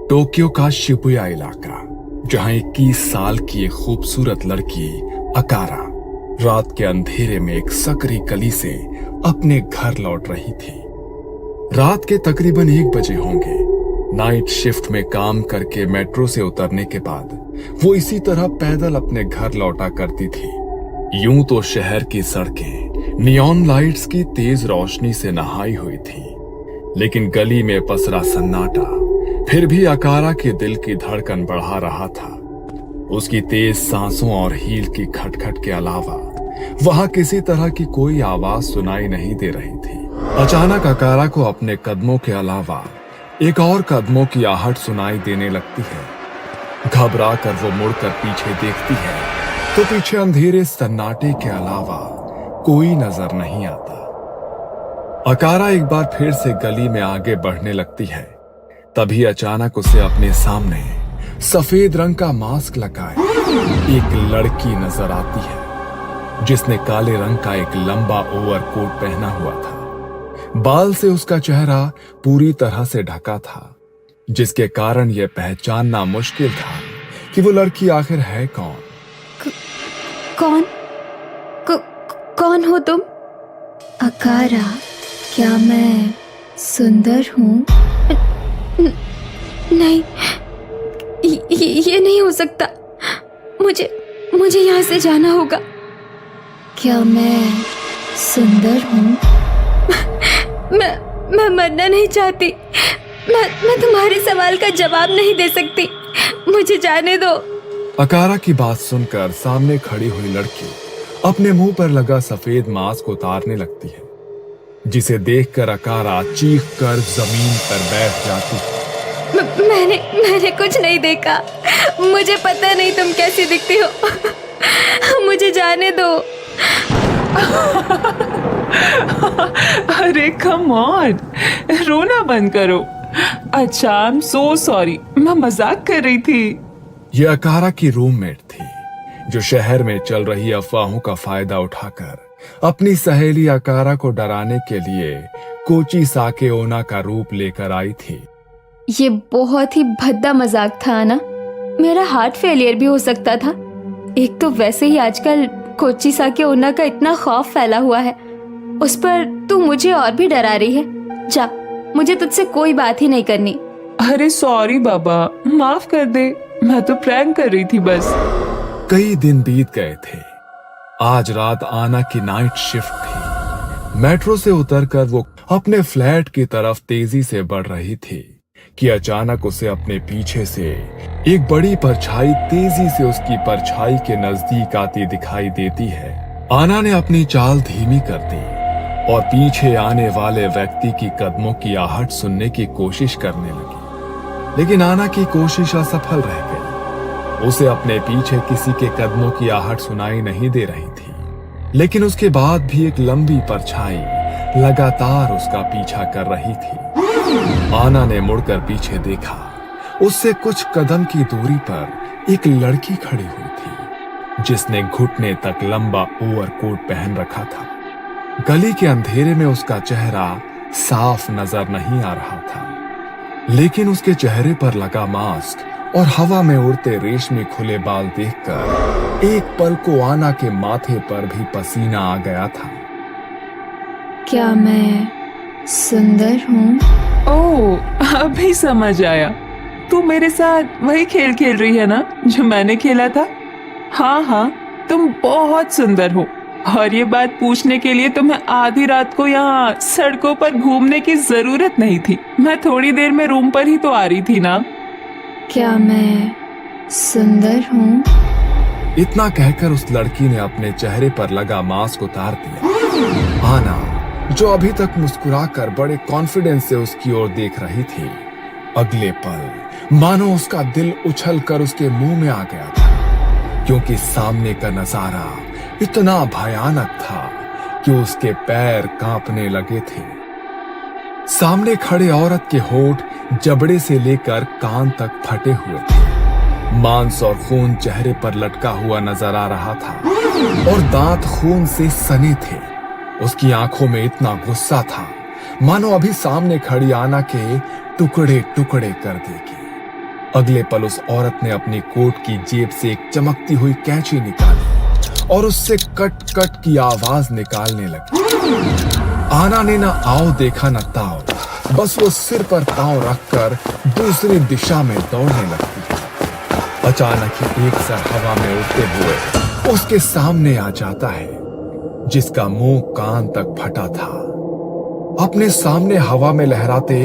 Tokyo का Shibuya इलाका, जहां 21 साल की एक खूबसूरत लड़की अकारा रात के अंधेरे में एक सकरी गली से अपने घर लौट रही थी। रात के तकरीबन 1 बजे होंगे। नाइट शिफ्ट में काम करके मेट्रो से उतरने के बाद वो इसी तरह पैदल अपने घर लौटा करती थी। यूं तो शहर की सड़कें नियॉन लाइट्स की तेज रोशनी से नहाई हुई थी, लेकिन गली में पसरा सन्नाटा फिर भी अकारा के दिल की धड़कन बढ़ा रहा था। उसकी तेज सांसों और हील की खटखट के अलावा वहां किसी तरह की कोई आवाज सुनाई नहीं दे रही थी। अचानक अकारा को अपने कदमों के अलावा एक और कदमों की आहट सुनाई देने लगती है। घबरा कर वो मुड़कर पीछे देखती है तो पीछे अंधेरे सन्नाटे के अलावा कोई नजर नहीं आता। अकारा एक बार फिर से गली में आगे बढ़ने लगती है। तभी अचानक उसे अपने सामने सफेद रंग का मास्क लगाए एक लड़की नजर आती है, जिसने काले रंग का एक लंबा ओवरकोट पहना हुआ था। बाल से उसका चेहरा पूरी तरह से ढका था, जिसके कारण यह पहचानना मुश्किल था कि वो लड़की आखिर है कौन। कौन हो तुम? अकारा, क्या मैं सुंदर हूँ? नहीं, ये नहीं हो सकता। मुझे यहाँ से जाना होगा। क्या मैं सुंदर हूँ? मैं मरना नहीं चाहती। मैं तुम्हारे सवाल का जवाब नहीं दे सकती। मुझे जाने दो। अकारा की बात सुनकर सामने खड़ी हुई लड़की अपने मुंह पर लगा सफेद मास्क उतारने लगती है, जिसे देखकर अकारा चीख कर जमीन पर बैठ जाती है। मैंने कुछ नहीं देखा। मुझे पता नहीं तुम कैसी दिखती हो। मुझे जाने दो। अरे कम ऑन, रोना बंद करो। अच्छा, आई एम सो सॉरी, मैं मजाक कर रही थी। ये अकारा की रूममेट थी, जो शहर में चल रही अफवाहों का फायदा उठाकर अपनी सहेली अकारा को डराने के लिए कोची साके ओना का रूप लेकर आई थी। ये बहुत ही भद्दा मजाक था ना। मेरा हार्ट फेलियर भी हो सकता था। एक तो वैसे ही आजकल कोची साके ओना का इतना खौफ फैला हुआ है, उस पर तू मुझे और भी डरा रही है। जा, मुझे तुझसे कोई बात ही नहीं करनी। अरे सॉरी बाबा, माफ कर दे, मैं तो प्रैंक कर रही थी बस। कई दिन बीत गए थे। आज रात आना की नाइट शिफ्ट थी। मेट्रो से उतरकर वो अपने फ्लैट की तरफ तेजी से बढ़ रही थी कि अचानक उसे अपने पीछे से एक बड़ी परछाई तेजी से उसकी परछाई के नजदीक आती दिखाई देती है। आना ने अपनी चाल धीमी कर दी और पीछे आने वाले व्यक्ति की कदमों की आहट सुनने की कोशिश करने लगी, लेकिन आना की कोशिश असफल रह गई। उसे अपने पीछे किसी के कदमों की आहट सुनाई नहीं दे रही थी, लेकिन उसके बाद भी एक लंबी परछाई लगातार उसका पीछा कर रही थी। आना ने मुड़कर पीछे देखा। उससे कुछ कदम की दूरी पर एक लड़की खड़ी हुई थी, जिसने घुटने तक लंबा ओवरकोट पहन रखा था। गली के अंधेरे में उसका चेहरा साफ नजर नहीं आ रहा था, लेकिन उसके चेहरे पर लगा मास्क और हवा में उड़ते रेशमी खुले बाल देखकर एक पल को आना के माथे पर भी पसीना आ गया था। क्या मैं सुंदर हूँ? ओह, अभी समझ आया। तू मेरे साथ वही खेल खेल रही है ना जो मैंने खेला था। हाँ, तुम बहुत सुंदर हो, और ये बात पूछने के लिए तुम्हें आधी रात को यहाँ सड़कों पर घूमने की जरूरत नहीं थी। मैं थोड़ी देर में रूम पर ही तो आ रही थी ना। क्या मैं सुंदर हूँ? इतना कहकर उस लड़की ने अपने चेहरे पर लगा मास्क उतार दिया। आना, जो अभी तक मुस्कुराकर बड़े कॉन्फिडेंस से उसकी ओर देख रही थी, अगले पल मानो उसका दिल उछलकर उसके मुंह में आ गया था, क्योंकि सामने का नजारा इतना भयानक था कि उसके पैर कांपने लगे थे। सामने खड़े औरत के होंठ जबड़े से लेकर कान तक फटे हुए थे। मांस और खून चेहरे पर लटका हुआ नजर आ रहा था और दांत खून से सने थे। उसकी आंखों में इतना गुस्सा था मानो अभी सामने खड़ी आना के टुकड़े टुकड़े कर देगी। अगले पल उस औरत ने अपनी कोट की जेब से एक चमकती हुई कैंची निकाली और उससे कट कट की आवाज निकालने लगी। आना ने ना आओ देखा न ताओ, बस वो सिर पर पांव रखकर दूसरी दिशा में दौड़ने लगती है। अचानक ही एक सर हवा में उड़ते हुए उसके सामने आ जाता है, जिसका मुंह कान तक फटा था। अपने सामने हवा में लहराते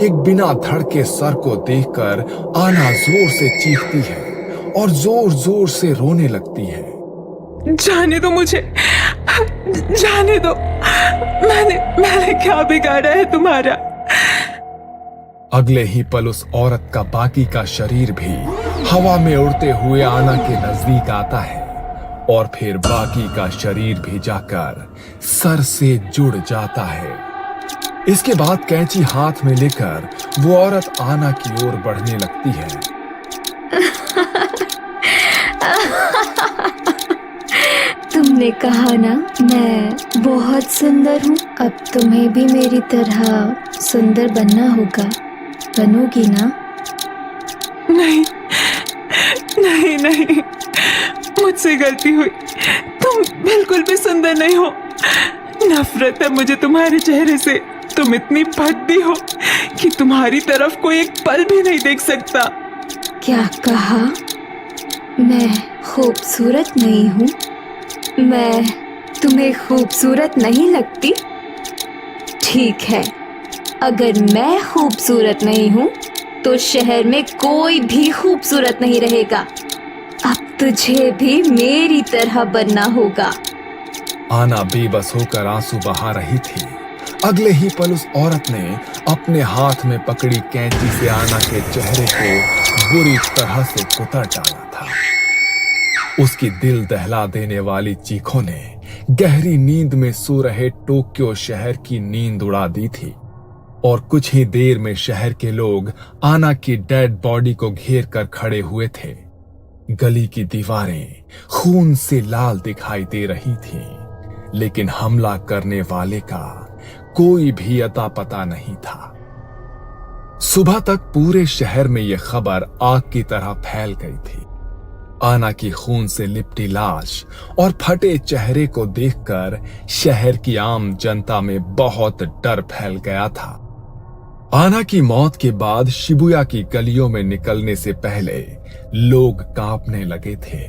एक बिना धड़ के सर को देखकर आना जोर से चीखती है और जोर जोर से रोने लगती है। जाने दो मुझे, जाने दो। मैंने क्या बिगाड़ा है तुम्हारा? अगले ही पल उस औरत का बाकी का शरीर भी हवा में उड़ते हुए आना के नजदीक आता है और फिर बाकी का शरीर भी जाकर सर से जुड़ जाता है। इसके बाद कैंची हाथ में लेकर वो औरत आना की ओर बढ़ने लगती है। तुमने कहा ना मैं बहुत सुंदर हूँ, अब तुम्हें भी मेरी तरह सुंदर बनना होगा। बनोगी ना? नहीं नहीं नहीं, मुझसे गलती हुई। तुम बिल्कुल भी सुंदर नहीं हो। नफरत है मुझे तुम्हारे चेहरे से। तुम इतनी भद्दी हो कि तुम्हारी तरफ कोई एक पल भी नहीं देख सकता। क्या कहा? मैं खूबसूरत नहीं हूँ? मैं तुम्हें खूबसूरत नहीं लगती? ठीक है, अगर मैं खूबसूरत नहीं हूँ तो शहर में कोई भी खूबसूरत नहीं रहेगा। अब तुझे भी मेरी तरह बनना होगा। आना बेबस होकर आंसू बहा रही थी। अगले ही पल उस औरत ने अपने हाथ में पकड़ी कैंची से आना के चेहरे को बुरी तरह से कुतर डाला था। उसकी दिल दहला देने वाली चीखों ने गहरी नींद में सो रहे टोक्यो शहर की नींद उड़ा दी थी और कुछ ही देर में शहर के लोग आना की डेड बॉडी को घेर कर खड़े हुए थे। गली की दीवारें खून से लाल दिखाई दे रही थीं, लेकिन हमला करने वाले का कोई भी अता पता नहीं था। सुबह तक पूरे शहर में यह खबर आग की तरह फैल गई थी। आना की खून से लिपटी लाश और फटे चेहरे को देखकर शहर की आम जनता में बहुत डर फैल गया था। आना की मौत के बाद शिबुया की गलियों में निकलने से पहले लोग कांपने लगे थे।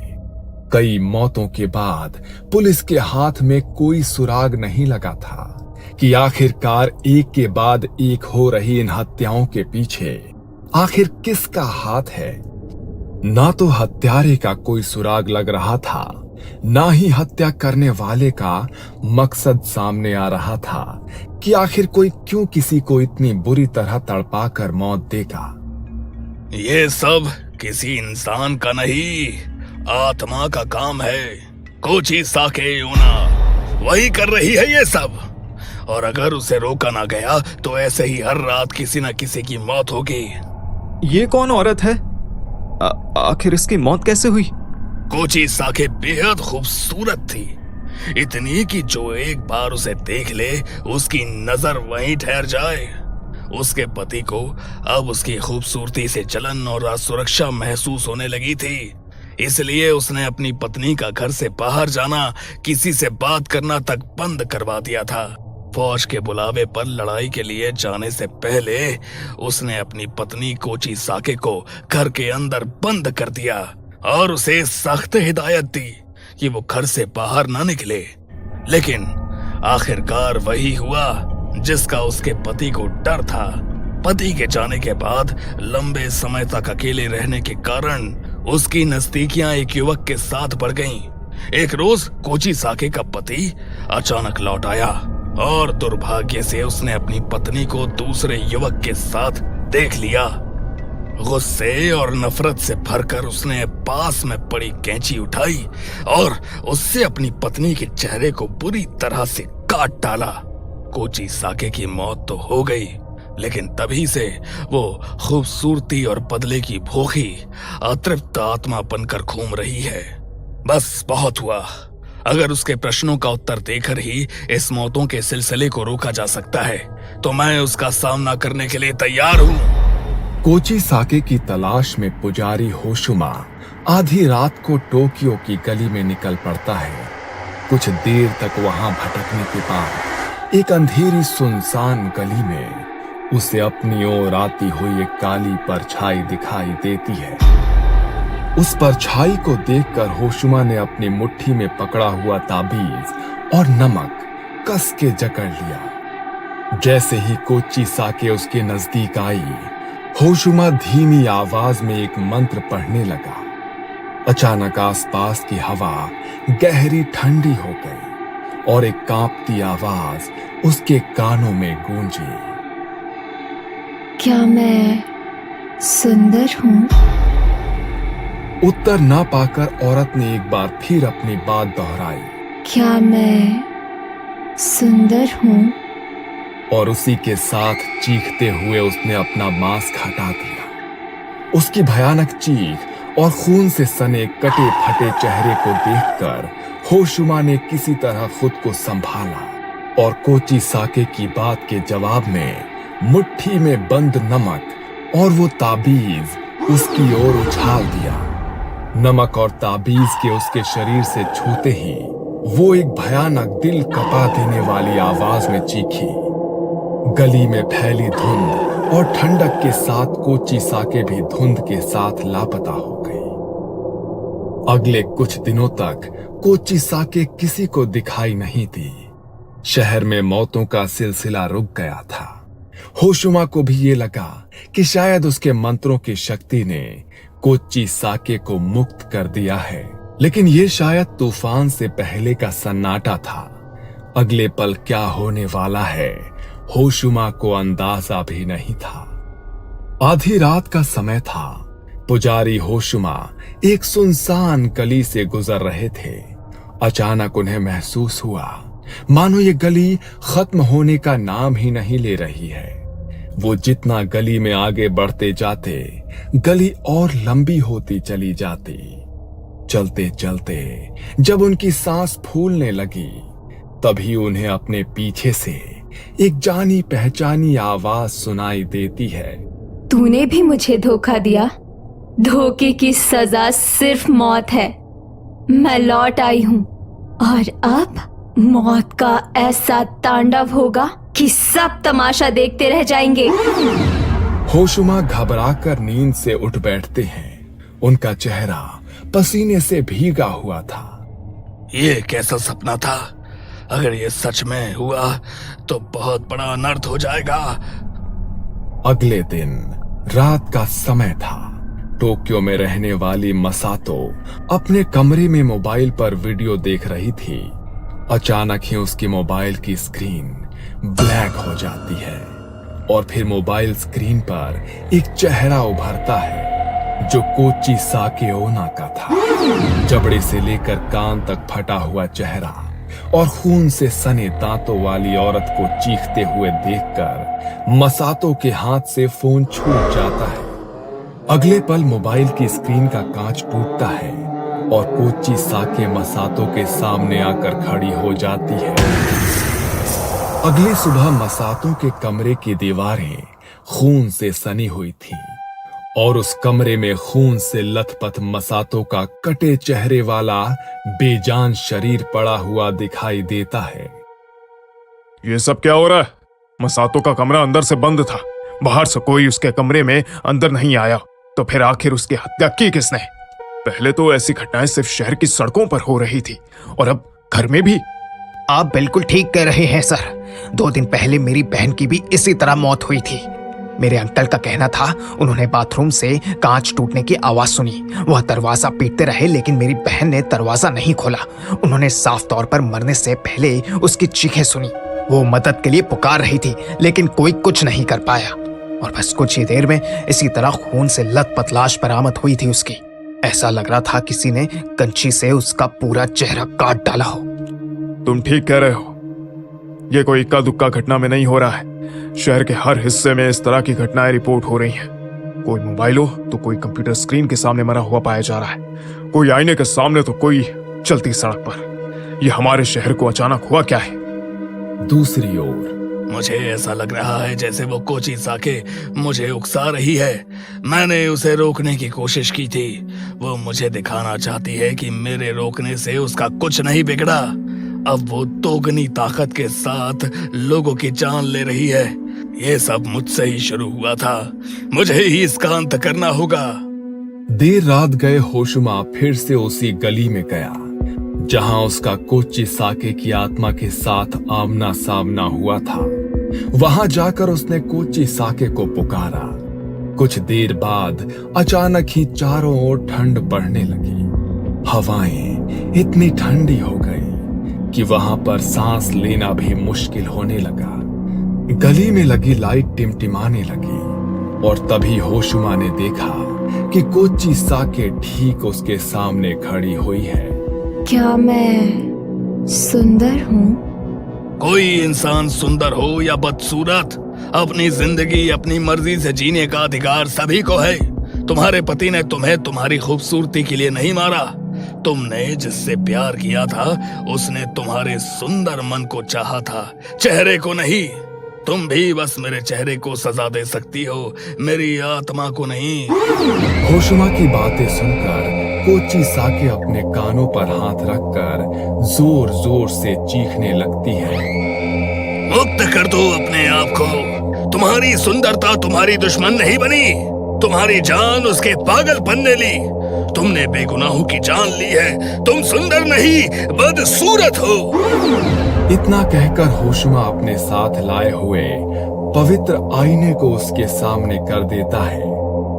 कई मौतों के बाद पुलिस के हाथ में कोई सुराग नहीं लगा था कि आखिरकार एक के बाद एक हो रही इन हत्याओं के पीछे आखिर किसका हाथ है। ना तो हत्यारे का कोई सुराग लग रहा था, ना ही हत्या करने वाले का मकसद सामने आ रहा था कि आखिर कोई क्यों किसी को इतनी बुरी तरह तड़पाकर मौत देगा। ये सब किसी इंसान का नहीं, आत्मा का काम है। कोची साके यूना वही कर रही है ये सब, और अगर उसे रोका ना गया तो ऐसे ही हर रात किसी न किसी की मौत होगी। ये कौन औरत है? आखिर इसकी मौत कैसे हुई? कोची साके बेहद खूबसूरत थी, इतनी कि जो एक बार उसे देख ले उसकी नजर वहीं ठहर जाए। उसके पति को अब उसकी खूबसूरती से जलन और असुरक्षा महसूस होने लगी थी, इसलिए उसने अपनी पत्नी का घर से बाहर जाना, किसी से बात करना तक बंद करवा दिया था। फौज के बुलावे पर लड़ाई के लिए जाने से पहले उसने अपनी पत्नी कोची साके को घर के अंदर बंद कर दिया और उसे सख्त हिदायत दी कि वो घर से बाहर ना निकले। लेकिन आखिरकार वही हुआ जिसका उसके पति को डर था। पति के जाने के बाद लंबे समय तक अकेले रहने के कारण उसकी नजदीकियां एक युवक के साथ बढ़ गईं। एक रोज कोची साके का पति अचानक लौट आया और दुर्भाग्य से उसने अपनी पत्नी को दूसरे युवक के साथ देख लिया। गुस्से और नफरत से भरकर उसने पास में पड़ी कैंची उठाई और उससे अपनी पत्नी के चेहरे को बुरी तरह से काट डाला। कोची साके की मौत तो हो गई, लेकिन तभी से वो खूबसूरती और बदले की भूखी अतृप्त आत्मा बनकर घूम रही है। बस बहुत हुआ। अगर उसके प्रश्नों का उत्तर देकर ही इस मौतों के सिलसिले को रोका जा सकता है तो मैं उसका सामना करने के लिए तैयार हूँ। कोची साके की तलाश में पुजारी होशुमा आधी रात को टोक्यो की गली में निकल पड़ता है। कुछ देर तक वहां भटकने के बाद एक अंधेरी सुनसान गली में उसे अपनी ओर आती हुई एक काली परछाई दिखाई देती है। उस परछाई को देखकर होशुमा ने अपनी मुट्ठी में पकड़ा हुआ ताबीज और नमक कस के जकड़ लिया। जैसे ही कोची साके उसके नजदीक आई, होशुमा धीमी आवाज में एक मंत्र पढ़ने लगा। अचानक आसपास की हवा गहरी ठंडी हो गई और एक कांपती आवाज उसके कानों में गूंजी। क्या मैं सुंदर हूँ? उत्तर ना पाकर औरत ने एक बार फिर अपनी बात दोहराई। क्या मैं सुंदर हूँ? और उसी के साथ चीखते हुए उसने अपना मास्क हटा दिया। उसकी भयानक चीख और खून से सने कटे फटे चेहरे को देखकर होशुमा ने किसी तरह खुद को संभाला और कोची साके की बात के जवाब में मुट्ठी में बंद नमक और वो ताबीज उसकी ओर उछाल दिया। नमक और ताबीज के उसके शरीर से छूते ही वो एक भयानक दिल कपा देने वाली आवाज में चीखी। गली में फैली धुंध और ठंडक के साथ कोची साके भी धुंध के साथ लापता हो गई। अगले कुछ दिनों तक कोची साके किसी को दिखाई नहीं दी। शहर में मौतों का सिलसिला रुक गया था। होशुमा को भी ये लगा कि शायद उसके मंत्रों की शक्ति ने कोची साके को मुक्त कर दिया है, लेकिन ये शायद तूफान से पहले का सन्नाटा था। अगले पल क्या होने वाला है, होशुमा को अंदाजा भी नहीं था। आधी रात का समय था। पुजारी होशुमा एक सुनसान गली से गुजर रहे थे। अचानक उन्हें महसूस हुआ मानो ये गली खत्म होने का नाम ही नहीं ले रही है। वो जितना गली में आगे बढ़ते जाते, गली और लंबी होती चली जाती। चलते चलते जब उनकी सांस फूलने लगी, तभी उन्हें अपने पीछे से एक जानी पहचानी आवाज सुनाई देती है। तूने भी मुझे धोखा दिया। धोखे की सजा सिर्फ मौत है। मैं लौट आई हूँ और अब मौत का ऐसा तांडव होगा कि सब तमाशा देखते रह जाएंगे। होशुमा घबराकर नींद से उठ बैठते हैं। उनका चेहरा पसीने से भीगा हुआ था। ये कैसा सपना था? अगर ये सच में हुआ तो बहुत बड़ा अनर्थ हो जाएगा। अगले दिन रात का समय था। टोक्यो में रहने वाली मसातो अपने कमरे में मोबाइल पर वीडियो देख रही थी। अचानक ही उसकी मोबाइल की स्क्रीन ब्लैक हो जाती है और फिर मोबाइल स्क्रीन पर एक चेहरा उभरता है जो कोची साके ओना का था। जबड़े से लेकर कान तक फटा हुआ चेहरा और खून से सने दांतों वाली औरत को चीखते हुए देखकर मसातो के हाथ से फोन छूट जाता है। अगले पल मोबाइल की स्क्रीन का कांच टूटता है और कोची साके मसातो के सामने आकर खड़ी हो जाती है। अगली सुबह मसातो के कमरे की दीवारें खून से सनी हुई थीं और उस कमरे में खून से लथपथ मसातो का कटे चेहरे वाला बेजान शरीर पड़ा हुआ दिखाई देता है। ये सब क्या हो रहा है? मसातो का कमरा अंदर से बंद था। बाहर से कोई उसके कमरे में अंदर नहीं आया, तो फिर आखिर उसकी हत्या की किसने? पहले तो ऐसी घटनाएं सिर्फ शहर की सड़कों पर हो रही थी और अब घर में भी। आप बिल्कुल ठीक कह रहे हैं सर। 2 दिन पहले मेरी बहन की भी इसी तरह मौत हुई थी। मेरे अंकल का कहना था उन्होंने बाथरूम से कांच टूटने की आवाज सुनी। वह दरवाजा पीटते रहे लेकिन मेरी बहन ने दरवाजा नहीं खोला। उन्होंने साफ तौर पर मरने से पहले उसकी चीखें सुनी। वो मदद के लिए पुकार रही थी लेकिन कोई कुछ नहीं कर पाया और बस कुछ ही देर में इसी तरह खून से लथपथ लाश बरामद हुई थी उसकी। ऐसा लग रहा था किसी ने कंची से उसका पूरा चेहरा काट डाला हो। तुम ठीक कह रहे हो, ये कोई इक्का दुक्का घटना में नहीं हो रहा है। शहर के हर हिस्से में इस तरह की घटनाएं रिपोर्ट हो रही हैं। कोई मोबाइल हो तो कोई कंप्यूटर स्क्रीन के सामने मरा हुआ पाया जा रहा है, कोई आईने के सामने तो कोई चलती सड़क पर। यह हमारे शहर को अचानक हुआ क्या है? दूसरी ओर मुझे ऐसा लग रहा है जैसे वो कोची साके मुझे उकसा रही है। मैंने उसे रोकने की कोशिश की थी। वो मुझे दिखाना चाहती है कि मेरे रोकने से उसका कुछ नहीं बिगड़ा। अब वो दोगुनी ताकत के साथ लोगों की जान ले रही है। ये सब मुझसे ही शुरू हुआ था। मुझे ही इसका अंत करना होगा। देर रात गए होशुमा फिर से उसी गली में गया जहां उसका कोची साके की आत्मा के साथ आमना सामना हुआ था। वहां जाकर उसने कोची साके को पुकारा। कुछ देर बाद अचानक ही चारों ओर ठंड बढ़ने लगी। हवाएं इतनी ठंडी हो गई कि वहां पर सांस लेना भी मुश्किल होने लगा। गली में लगी लाइट टिमटिमाने लगी और तभी होशुमा ने देखा कि कोची साके ठीक उसके सामने खड़ी हुई है। क्या मैं सुंदर हूँ? कोई इंसान सुंदर हो या बदसूरत, अपनी जिंदगी अपनी मर्जी से जीने का अधिकार सभी को है। तुम्हारे पति ने तुम्हें तुम्हारी खूबसूरती के लिए नहीं मारा। तुमने जिससे प्यार किया था उसने तुम्हारे सुंदर मन को चाहा था, चेहरे को नहीं। तुम भी बस मेरे चेहरे को सजा दे सकती हो, मेरी आत्मा को नहीं। होशुमा की बातें सुनकर कोची साके अपने कानों पर हाथ रखकर जोर जोर से चीखने लगती है। मुक्त कर दो अपने आप को। तुम्हारी सुंदरता तुम्हारी दुश्मन नहीं बनी। तुम्हारी जान उसके पागलपन ने ली। तुमने बेगुनाहों की जान ली है। तुम सुंदर नहीं बदसूरत हो। इतना कहकर होशुमा अपने साथ लाए हुए पवित्र आईने को उसके सामने कर देता है।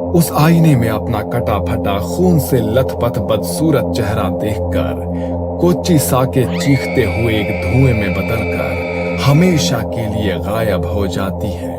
उस आईने में अपना कटा फटा खून से लथपथ बदसूरत चेहरा देखकर कोची साके चीखते हुए एक धुएं में बदलकर हमेशा के लिए गायब हो जाती है।